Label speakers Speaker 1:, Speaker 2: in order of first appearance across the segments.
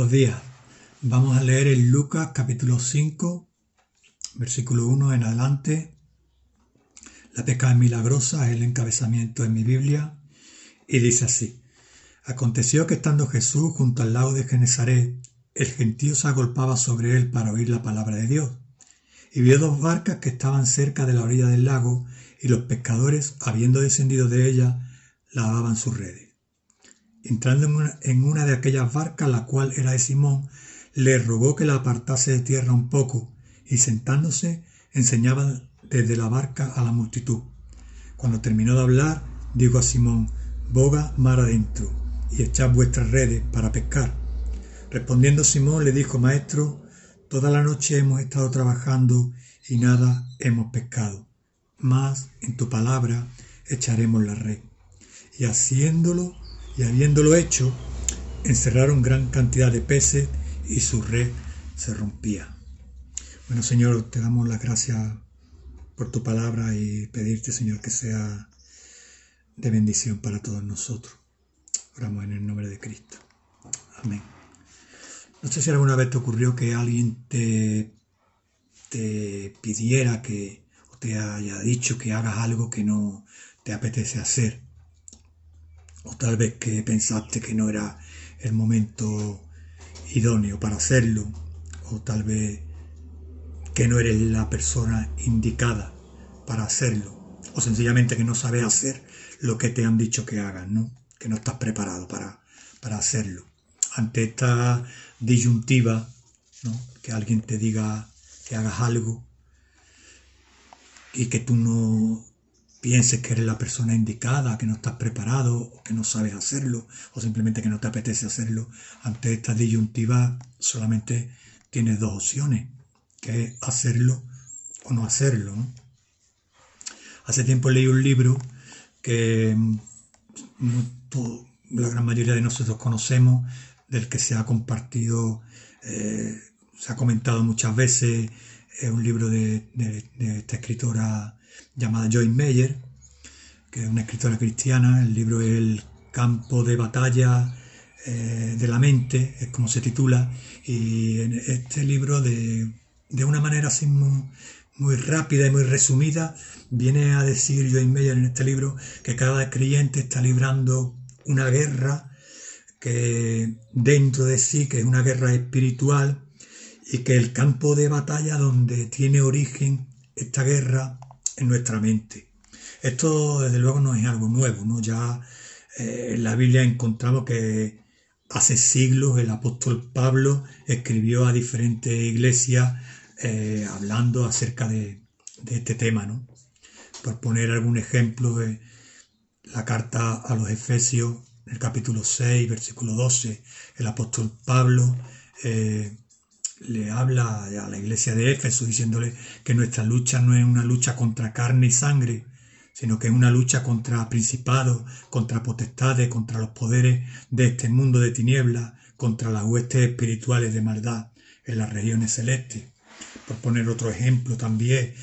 Speaker 1: Buenos días. Vamos a leer en Lucas capítulo 5, versículo 1 en adelante. La pesca es milagrosa es el encabezamiento en mi Biblia y dice así. Aconteció que estando Jesús junto al lago de Genesaret, el gentío se agolpaba sobre él para oír la palabra de Dios. Y vio dos barcas que estaban cerca de la orilla del lago, y los pescadores, habiendo descendido de ellas, lavaban sus redes. Entrando en una de aquellas barcas, la cual era de Simón, le rogó que la apartase de tierra un poco, y sentándose, enseñaba desde la barca a la multitud. Cuando terminó de hablar, dijo a Simón: boga mar adentro, y echad vuestras redes para pescar. Respondiendo Simón le dijo: Maestro, toda la noche hemos estado trabajando y nada hemos pescado, mas en tu palabra echaremos la red. Y habiéndolo hecho, encerraron gran cantidad de peces y su red se rompía. Bueno, Señor, te damos las gracias por tu palabra y pedirte, Señor, que sea de bendición para todos nosotros. Oramos en el nombre de Cristo. Amén. No sé si alguna vez te ocurrió que alguien te pidiera o te haya dicho que hagas algo que no te apetece hacer. O tal vez que pensaste que no era el momento idóneo para hacerlo. O tal vez que no eres la persona indicada para hacerlo. O sencillamente que no sabes hacer lo que te han dicho que hagas, ¿no? Que no estás preparado para hacerlo. Ante esta disyuntiva, ¿no? Que alguien te diga que hagas algo y que tú no pienses que eres la persona indicada, que no estás preparado, o que no sabes hacerlo, o simplemente que no te apetece hacerlo. Ante esta disyuntiva solamente tienes dos opciones, que es hacerlo o no hacerlo, ¿no? Hace tiempo leí un libro que la gran mayoría de nosotros conocemos, del que se ha compartido, se ha comentado muchas veces. Es un libro de esta escritora llamada Joyce Meyer, que es una escritora cristiana. El libro es El campo de batalla de la mente, es como se titula, y en este libro de una manera así muy rápida y muy resumida viene a decir Joyce Meyer en este libro que cada creyente está librando una guerra que dentro de sí, que es una guerra espiritual, y que el campo de batalla donde tiene origen esta guerra es nuestra mente. Esto desde luego no es algo nuevo, ¿no? Ya en la Biblia encontramos que hace siglos el apóstol Pablo escribió a diferentes iglesias hablando acerca de este tema, ¿no? Por poner algún ejemplo, de la carta a los Efesios, en el capítulo 6, versículo 12, el apóstol Pablo le habla a la iglesia de Éfeso diciéndole que nuestra lucha no es una lucha contra carne y sangre, sino que es una lucha contra principados, contra potestades, contra los poderes de este mundo de tinieblas, contra las huestes espirituales de maldad en las regiones celestes. Por poner otro ejemplo también,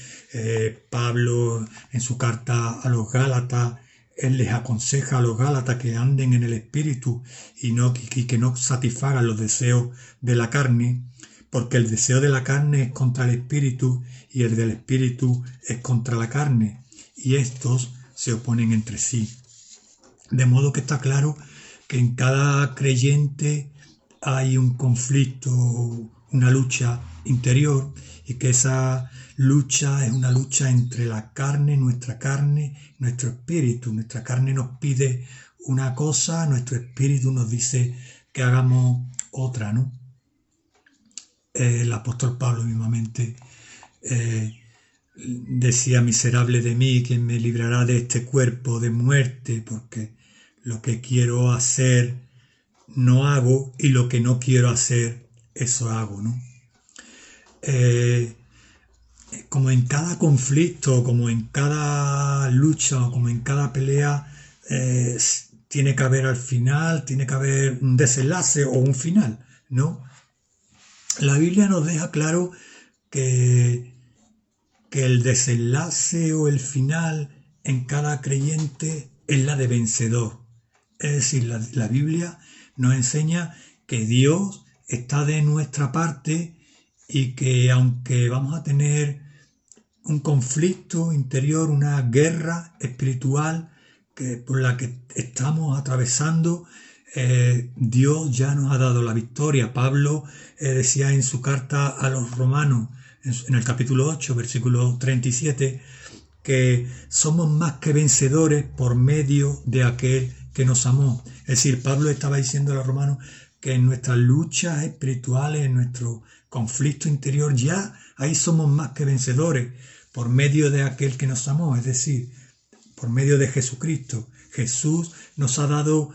Speaker 1: Pablo en su carta a los Gálatas, él les aconseja a los Gálatas que anden en el Espíritu y que no satisfagan los deseos de la carne, porque el deseo de la carne es contra el Espíritu y el del Espíritu es contra la carne, y estos se oponen entre sí. De modo que está claro que en cada creyente hay un conflicto, una lucha interior, y que esa lucha es una lucha entre la carne, nuestro espíritu. Nuestra carne nos pide una cosa, nuestro espíritu nos dice que hagamos otra, ¿no? El apóstol Pablo mismamente decía: miserable de mí, ¿quién me librará de este cuerpo de muerte? Porque lo que quiero hacer no hago, y lo que no quiero hacer, eso hago, ¿no? Como en cada conflicto, como en cada lucha, como en cada pelea, tiene que haber al final, tiene que haber un desenlace o un final, ¿no? La Biblia nos deja claro que el desenlace o el final en cada creyente es la de vencedor. Es decir, la Biblia nos enseña que Dios está de nuestra parte y que aunque vamos a tener un conflicto interior, una guerra espiritual por la que estamos atravesando, Dios ya nos ha dado la victoria. Pablo decía en su carta a los romanos, en el capítulo 8, versículo 37, que somos más que vencedores por medio de aquel que nos amó. Es decir, Pablo estaba diciendo a los romanos que en nuestras luchas espirituales, en nuestro conflicto interior, ya ahí somos más que vencedores por medio de aquel que nos amó, es decir, por medio de Jesucristo. Jesús nos ha dado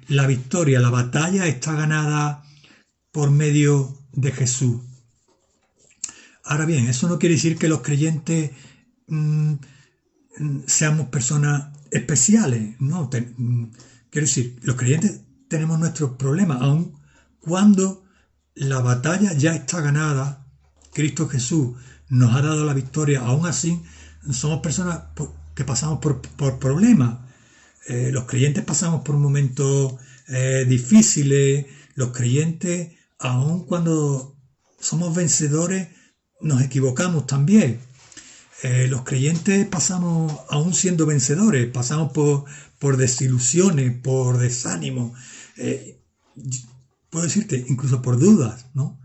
Speaker 1: la victoria, la batalla está ganada por medio de Jesús. Ahora bien, eso no quiere decir que los creyentes seamos personas especiales, no. Quiero decir, los creyentes tenemos nuestros problemas, aun cuando la batalla ya está ganada. Cristo Jesús nos ha dado la victoria, aún así somos personas que pasamos por problemas. Los creyentes pasamos por momentos difíciles. Los creyentes, aun cuando somos vencedores, nos equivocamos también. Los creyentes pasamos, aún siendo vencedores, pasamos por desilusiones, por desánimo, puedo decirte, incluso por dudas, ¿no?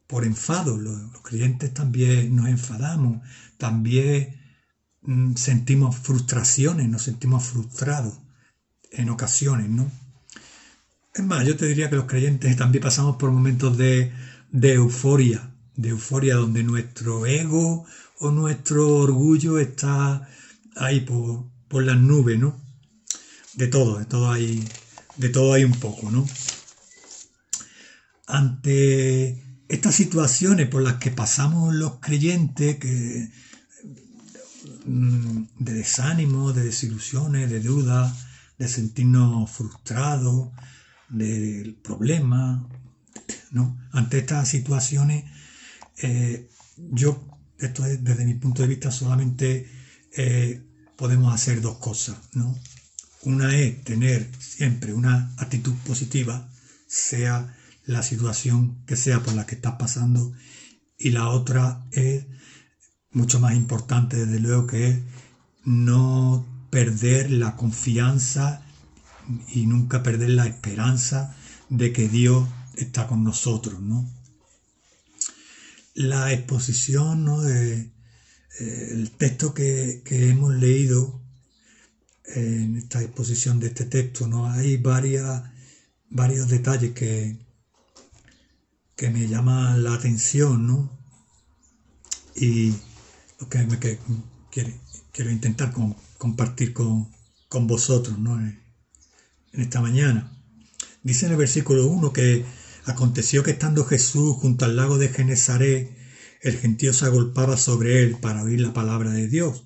Speaker 1: Por enfado. Los creyentes también nos enfadamos, también sentimos frustraciones, nos sentimos frustrados en ocasiones, ¿no? Es más, yo te diría que los creyentes también pasamos por momentos de euforia, donde nuestro ego o nuestro orgullo está ahí por las nubes, ¿no? De todo hay un poco, ¿no? Ante estas situaciones por las que pasamos los creyentes, de desánimo, de desilusiones, de dudas, de sentirnos frustrados, de problemas, ¿no? Ante estas situaciones, esto es desde mi punto de vista, solamente podemos hacer dos cosas, ¿no? Una es tener siempre una actitud positiva, sea la situación que sea por la que estás pasando, y la otra es mucho más importante, desde luego, que es no perder la confianza y nunca perder la esperanza de que Dios está con nosotros, ¿no? La exposición, ¿no?, el texto que hemos leído, en esta exposición de este texto, ¿no?, hay varios detalles que me llaman la atención, ¿no? Y lo que quiero intentar compartir con vosotros, ¿no?, en esta mañana. Dice en el versículo 1 que aconteció que estando Jesús junto al lago de Genesaret, el gentío se agolpaba sobre él para oír la palabra de Dios.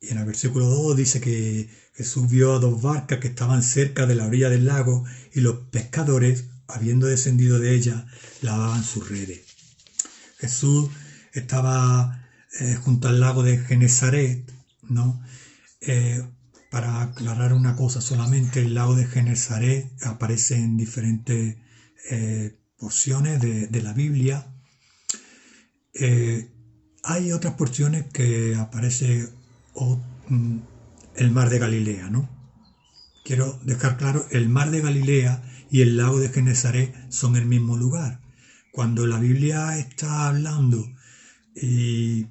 Speaker 1: Y en el versículo 2 dice que Jesús vio a dos barcas que estaban cerca de la orilla del lago y los pescadores, habiendo descendido de ellas, lavaban sus redes. Jesús estaba junto al lago de Genesaret, ¿no? Para aclarar una cosa solamente, el lago de Genesaret aparece en diferentes porciones de la Biblia. Hay otras porciones que aparece el mar de Galilea, ¿no? Quiero dejar claro, el mar de Galilea y el lago de Genesaret son el mismo lugar. Cuando la Biblia está hablando y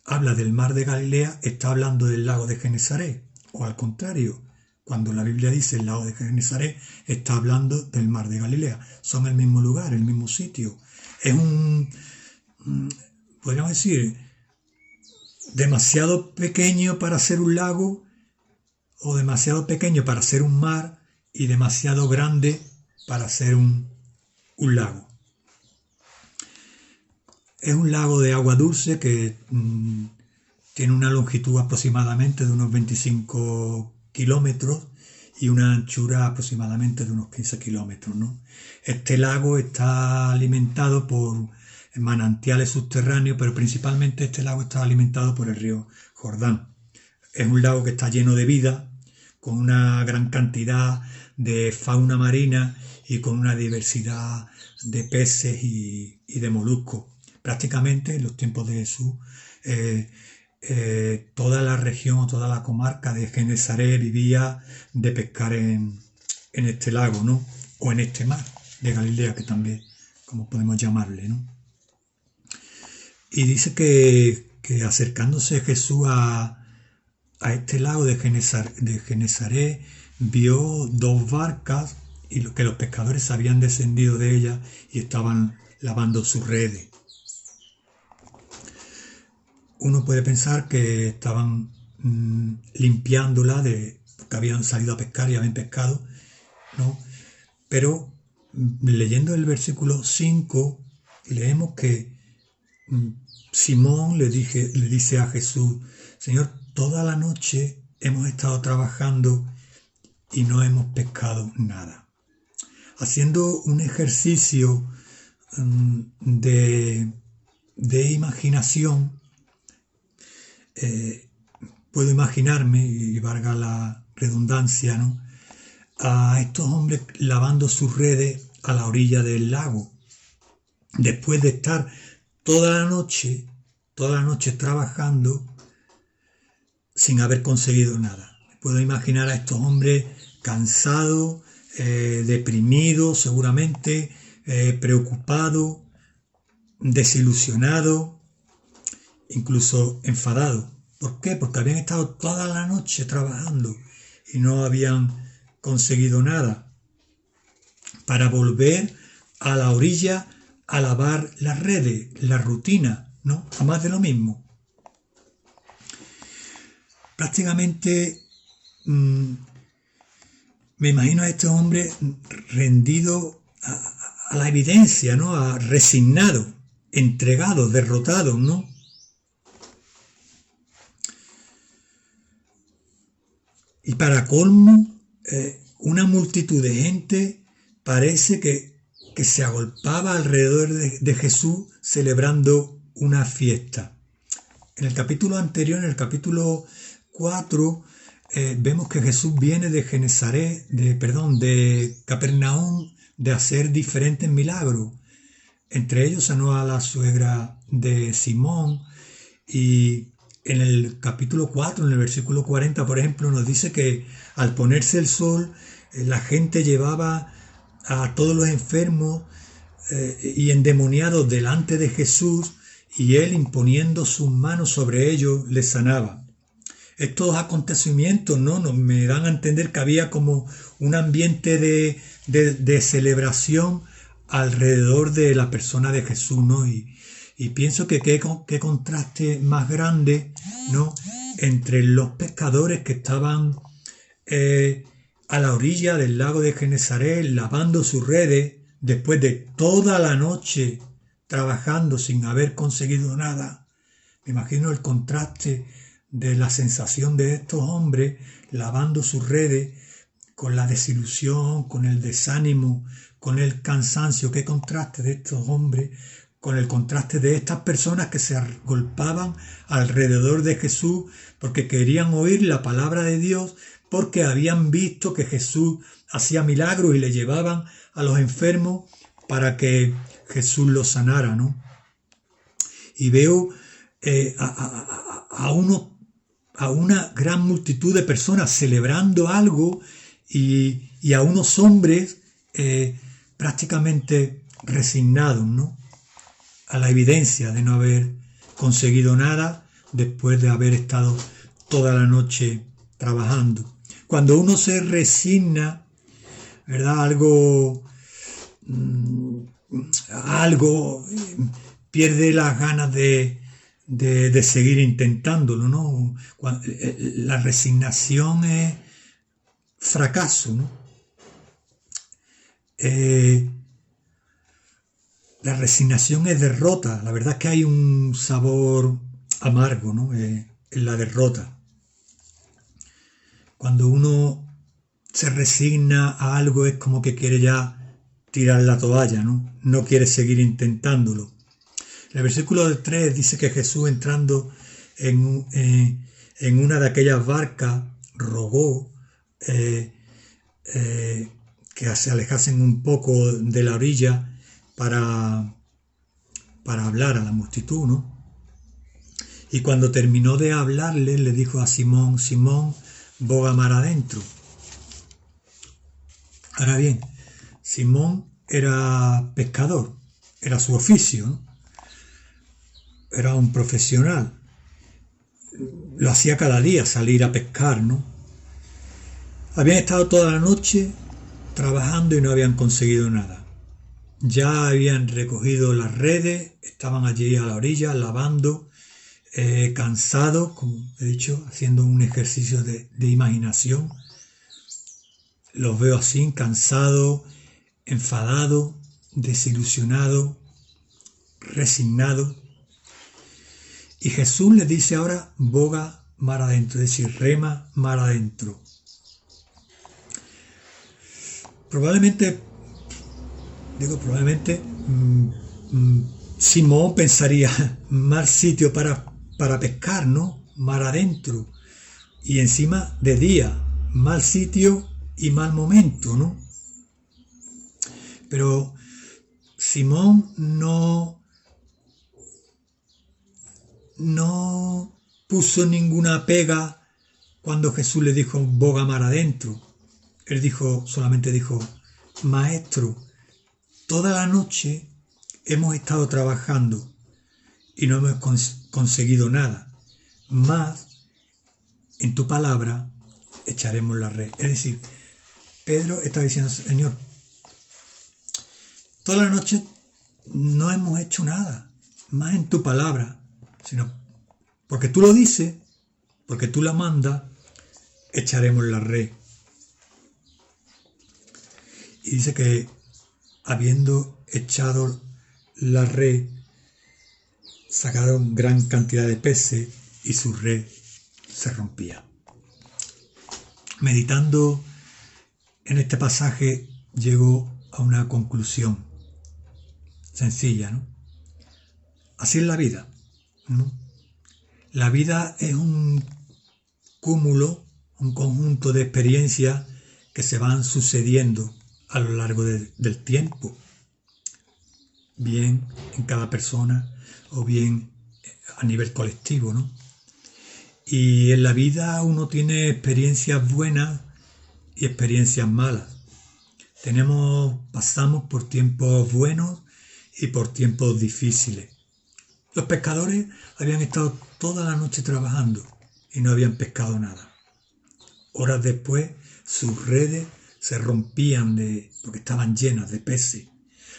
Speaker 1: habla del mar de Galilea, está hablando del lago de Genesaret, o al contrario, cuando la Biblia dice el lago de Genesaret, está hablando del mar de Galilea. Son el mismo lugar, el mismo sitio. Es podríamos decir, demasiado pequeño para ser un lago, o demasiado pequeño para ser un mar, y demasiado grande para ser un lago. Es un lago de agua dulce que tiene una longitud aproximadamente de unos 25 kilómetros y una anchura aproximadamente de unos 15 kilómetros, ¿no? Este lago está alimentado por manantiales subterráneos, pero principalmente este lago está alimentado por el río Jordán. Es un lago que está lleno de vida, con una gran cantidad de fauna marina y con una diversidad de peces y de moluscos. Prácticamente en los tiempos de Jesús, toda la región, toda la comarca de Genesaret vivía de pescar en este lago, ¿no? O en este mar de Galilea, que también, como podemos llamarle, ¿no? Y dice que acercándose Jesús a este lago de Genesaret, vio dos barcas y que los pescadores habían descendido de ellas y estaban lavando sus redes. Uno puede pensar que estaban limpiándola porque habían salido a pescar y habían pescado, ¿no? Pero leyendo el versículo 5 leemos que Simón le dice a Jesús: Señor, toda la noche hemos estado trabajando y no hemos pescado nada. Haciendo un ejercicio de imaginación, puedo imaginarme, y valga la redundancia, ¿no?, a estos hombres lavando sus redes a la orilla del lago, después de estar toda la noche trabajando sin haber conseguido nada. Puedo imaginar a estos hombres cansados, deprimidos seguramente, preocupados, desilusionados, incluso enfadados. ¿Por qué? Porque habían estado toda la noche trabajando y no habían conseguido nada, para volver a la orilla a lavar las redes, la rutina, ¿no? A más de lo mismo. Prácticamente me imagino a estos hombres rendidos a la evidencia, ¿no? Resignados, entregados, derrotados, ¿no? Y para colmo, una multitud de gente parece que se agolpaba alrededor de Jesús celebrando una fiesta. En el capítulo anterior, en el capítulo 4, vemos que Jesús viene de de Capernaum, de hacer diferentes milagros. Entre ellos sanó a la suegra de Simón, y en el capítulo 4, en el versículo 40, por ejemplo, nos dice que al ponerse el sol, la gente llevaba a todos los enfermos y endemoniados delante de Jesús, y él, imponiendo sus manos sobre ellos, les sanaba. Estos acontecimientos, ¿no?, me dan a entender que había como un ambiente de celebración alrededor de la persona de Jesús, ¿no? Y pienso que qué contraste más grande, ¿no?, entre los pescadores que estaban a la orilla del lago de Genesaret lavando sus redes después de toda la noche trabajando sin haber conseguido nada. Me imagino el contraste de la sensación de estos hombres lavando sus redes, con la desilusión, con el desánimo, con el cansancio. Qué contraste de estos hombres con el contraste de estas personas que se agolpaban alrededor de Jesús porque querían oír la palabra de Dios, porque habían visto que Jesús hacía milagros y le llevaban a los enfermos para que Jesús los sanara, ¿no? Y veo a una gran multitud de personas celebrando algo y a unos hombres prácticamente resignados, ¿no?, a la evidencia de no haber conseguido nada después de haber estado toda la noche trabajando. Cuando uno se resigna, ¿verdad?, algo pierde las ganas de seguir intentándolo, ¿no? La resignación es fracaso, ¿no? La resignación es derrota. La verdad es que hay un sabor amargo, ¿no?, en la derrota. Cuando uno se resigna a algo es como que quiere ya tirar la toalla, ¿no? No quiere seguir intentándolo. El versículo 3 dice que Jesús, entrando en una de aquellas barcas, rogó que que se alejasen un poco de la orilla para hablar a la multitud, ¿no? Y cuando terminó de hablarle, le dijo a Simón: Simón, boga mar adentro. Ahora bien, Simón era pescador, era su oficio, ¿no? Era un profesional. Lo hacía cada día, salir a pescar, ¿no? Habían estado toda la noche trabajando y no habían conseguido nada. Ya habían recogido las redes, estaban allí a la orilla lavando, cansados, como he dicho, haciendo un ejercicio de imaginación. Los veo así, cansados, enfadados, desilusionados, resignados. Y Jesús les dice ahora: boga mar adentro, es decir, rema mar adentro. Probablemente Simón pensaría: mal sitio para pescar, ¿no? Mar adentro. Y encima de día, mal sitio y mal momento, ¿no? Pero Simón no puso ninguna pega cuando Jesús le dijo: boga mar adentro. Él solamente dijo: Maestro, toda la noche hemos estado trabajando y no hemos conseguido nada, mas en tu palabra echaremos la red. Es decir, Pedro está diciendo: Señor, toda la noche no hemos hecho nada, más en tu palabra, sino porque tú lo dices, porque tú la mandas, echaremos la red. Y dice que habiendo echado la red, sacaron gran cantidad de peces y su red se rompía. Meditando en este pasaje, llego a una conclusión sencilla, ¿no? Así es la vida, ¿no? La vida es un cúmulo, un conjunto de experiencias que se van sucediendo a lo largo del tiempo, bien en cada persona o bien a nivel colectivo, ¿no? Y en la vida uno tiene experiencias buenas y experiencias malas. Pasamos por tiempos buenos y por tiempos difíciles. Los pescadores habían estado toda la noche trabajando y no habían pescado nada. Horas después, sus redes se rompían porque estaban llenas de peces.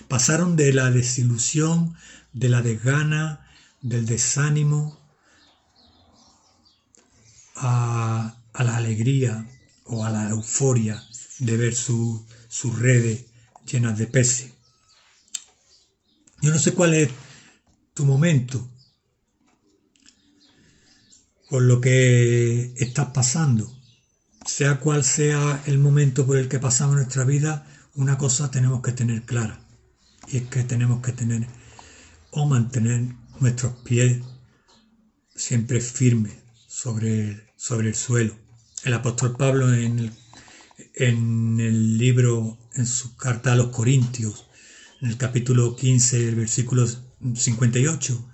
Speaker 1: Pasaron de la desilusión, de la desgana, del desánimo, a la alegría o a la euforia de ver sus redes llenas de peces. Yo no sé cuál es tu momento, por lo que estás pasando. Sea cual sea el momento por el que pasamos nuestra vida, una cosa tenemos que tener clara, y es que tenemos que mantener nuestros pies siempre firmes sobre el suelo. El apóstol Pablo en el libro, en su carta a los Corintios, en el capítulo 15, el versículo 58,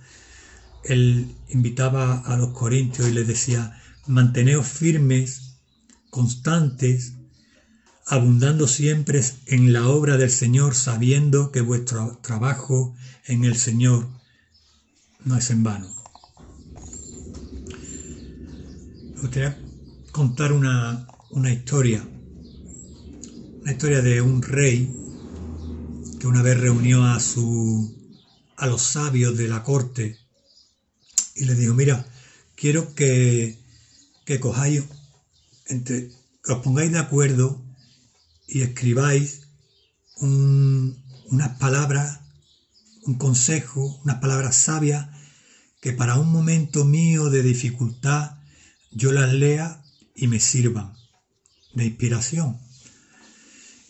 Speaker 1: él invitaba a los corintios y les decía: manteneos firmes, constantes, abundando siempre en la obra del Señor, sabiendo que vuestro trabajo en el Señor no es en vano. Me gustaría contar una historia de un rey que una vez reunió a los sabios de la corte y les dijo: mira, quiero que cojáis, que os pongáis de acuerdo y escribáis unas palabras, un consejo, unas palabras sabias que para un momento mío de dificultad yo las lea y me sirvan de inspiración.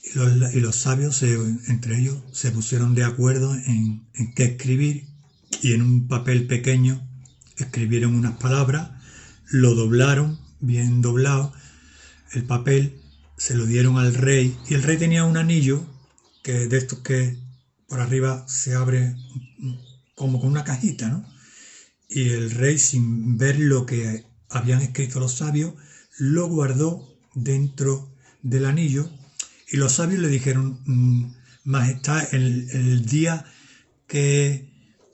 Speaker 1: Y los sabios, entre ellos, se pusieron de acuerdo en qué escribir, y en un papel pequeño escribieron unas palabras, lo doblaron, bien doblado el papel, se lo dieron al rey, y el rey tenía un anillo, que de estos que por arriba se abre como con una cajita, ¿no? Y el rey, sin ver lo que habían escrito los sabios, lo guardó dentro del anillo, y los sabios le dijeron: Majestad, el día que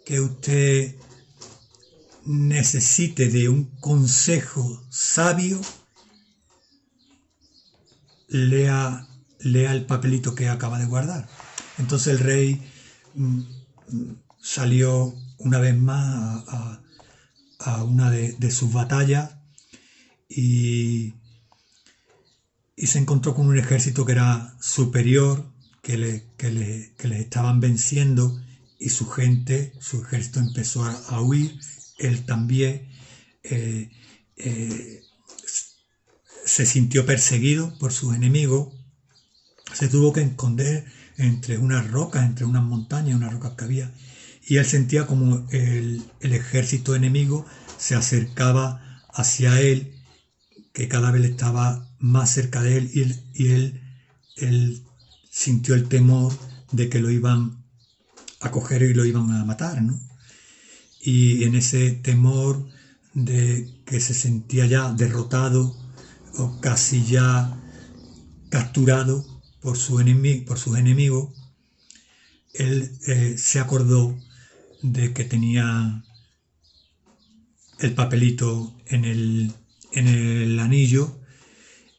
Speaker 1: usted necesite de un consejo sabio, lea el papelito que acaba de guardar. Entonces el rey salió una vez más a una de sus batallas y se encontró con un ejército que era superior, que les estaban venciendo, y su ejército empezó a huir. Él también se sintió perseguido por sus enemigos, se tuvo que esconder entre unas rocas, entre unas montañas, unas rocas que había, y él sentía como el ejército enemigo se acercaba hacia él, que cada vez estaba más cerca de él, y él sintió el temor de que lo iban a coger y lo iban a matar, ¿no? Y en ese temor de que se sentía ya derrotado o casi ya capturado por sus enemigos, él se acordó de que tenía el papelito en el anillo,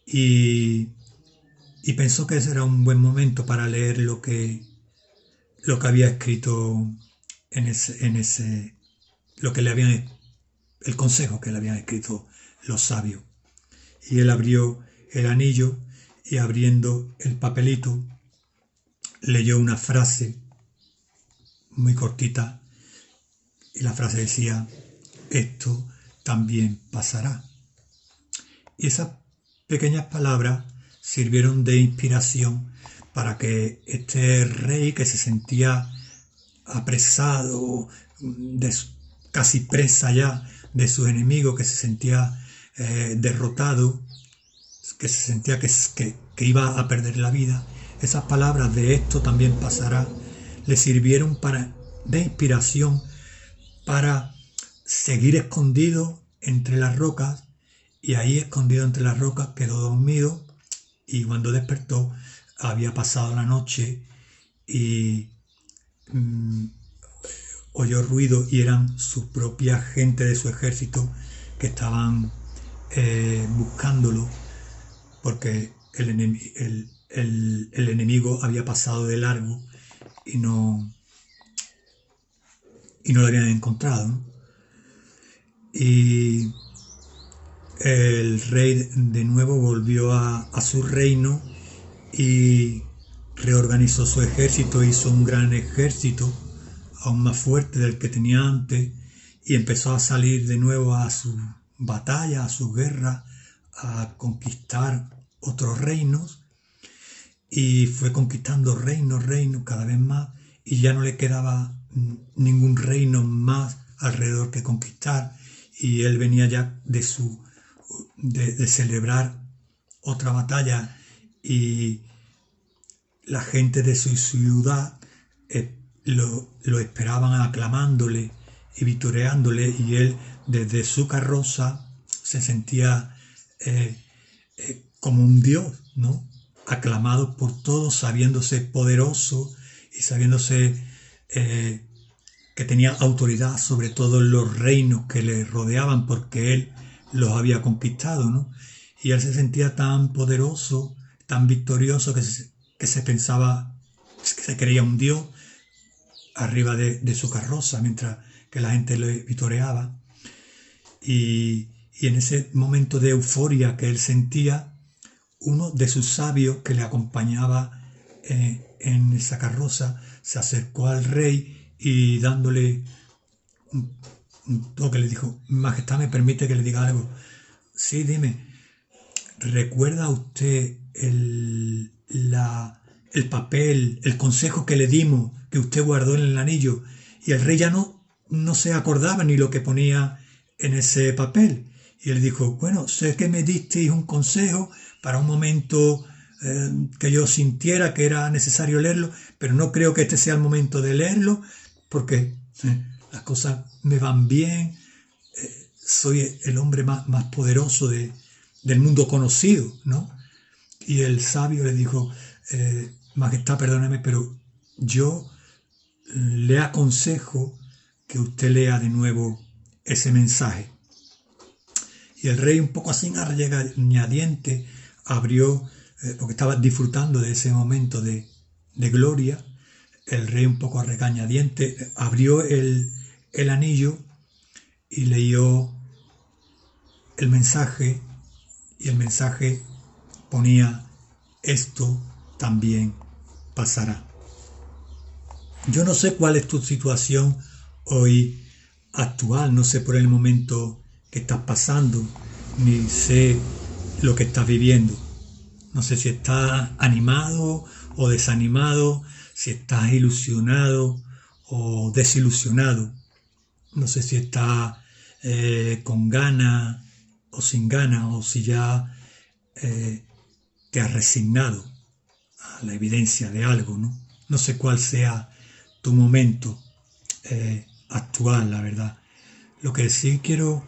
Speaker 1: y pensó que ese era un buen momento para leer lo que había escrito lo que le habían, el consejo que le habían escrito los sabios. Y él abrió el anillo, y abriendo el papelito leyó una frase muy cortita, y la frase decía: esto también pasará. Y esas pequeñas palabras sirvieron de inspiración para que este rey, que se sentía apresado, casi presa ya de sus enemigos, que se sentía derrotado, que se sentía que iba a perder la vida, esas palabras de esto también pasará le sirvieron de inspiración para seguir escondido entre las rocas, y ahí escondido entre las rocas quedó dormido, y cuando despertó había pasado la noche y oyó ruido, y eran su propia gente de su ejército que estaban buscándolo, porque el enemigo había pasado de largo y no lo habían encontrado, ¿no? Y el rey de nuevo volvió a su reino y reorganizó su ejército, hizo un gran ejército, aún más fuerte del que tenía antes, y empezó a salir de nuevo a sus batallas, a sus guerras, a conquistar otros reinos, y fue conquistando reinos cada vez más, y ya no le quedaba ningún reino más alrededor que conquistar, y él venía ya de celebrar otra batalla, y la gente de su ciudad lo esperaban aclamándole y vitoreándole, y él desde su carroza se sentía como un dios, ¿no? Aclamado por todos, sabiéndose poderoso y sabiéndose que tenía autoridad sobre todos los reinos que le rodeaban, porque él los había conquistado, ¿no? Y él se sentía tan poderoso, tan victorioso, que se pensaba, que se creía un dios arriba de su carroza, mientras que la gente le vitoreaba. Y en ese momento de euforia que él sentía, uno de sus sabios que le acompañaba en esa carroza se acercó al rey, y dándole un toque le dijo: Majestad, ¿me permite que le diga algo? Sí, dime. ¿Recuerda usted el papel, el consejo que le dimos, que usted guardó en el anillo? Y el rey ya no se acordaba ni lo que ponía en ese papel. Y él dijo: bueno, sé que me disteis un consejo para un momento que yo sintiera que era necesario leerlo, pero no creo que este sea el momento de leerlo, porque las cosas me van bien, soy el hombre más poderoso del mundo conocido, ¿no? Y el sabio le dijo, Majestad, perdóneme, pero yo le aconsejo que usted lea de nuevo ese mensaje. Y el rey, un poco así a regañadientes, abrió, porque estaba disfrutando de ese momento de gloria. El rey, un poco a regañadientes, abrió el anillo y leyó el mensaje, y el mensaje ponía: esto también pasará. Yo no sé cuál es tu situación hoy actual, no sé por el momento que estás pasando, ni sé lo que estás viviendo. No sé si estás animado o desanimado, si estás ilusionado o desilusionado. No sé si estás con ganas o sin ganas, o si ya te has resignado a la evidencia de algo, ¿no? No sé cuál sea tu momento actual, la verdad. Lo que sí quiero,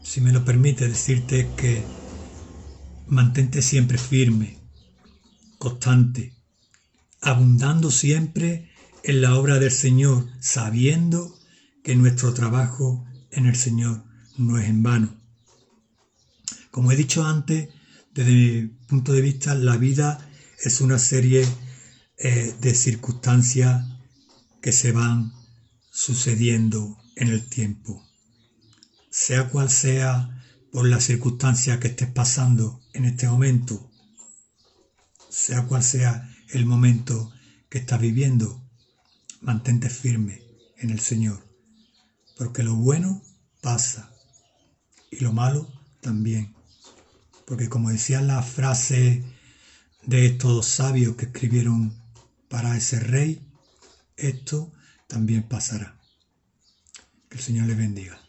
Speaker 1: si me lo permite, decirte es que mantente siempre firme, constante, abundando siempre en la obra del Señor, sabiendo que nuestro trabajo en el Señor no es en vano. Como he dicho antes, desde mi punto de vista, la vida es una serie de circunstancias que se van sucediendo en el tiempo. Sea cual sea por la circunstancia que estés pasando en este momento, sea cual sea el momento que estás viviendo, mantente firme en el Señor, porque lo bueno pasa y lo malo también. Porque como decía la frase de estos sabios que escribieron para ese rey, esto también pasará. Que el Señor les bendiga.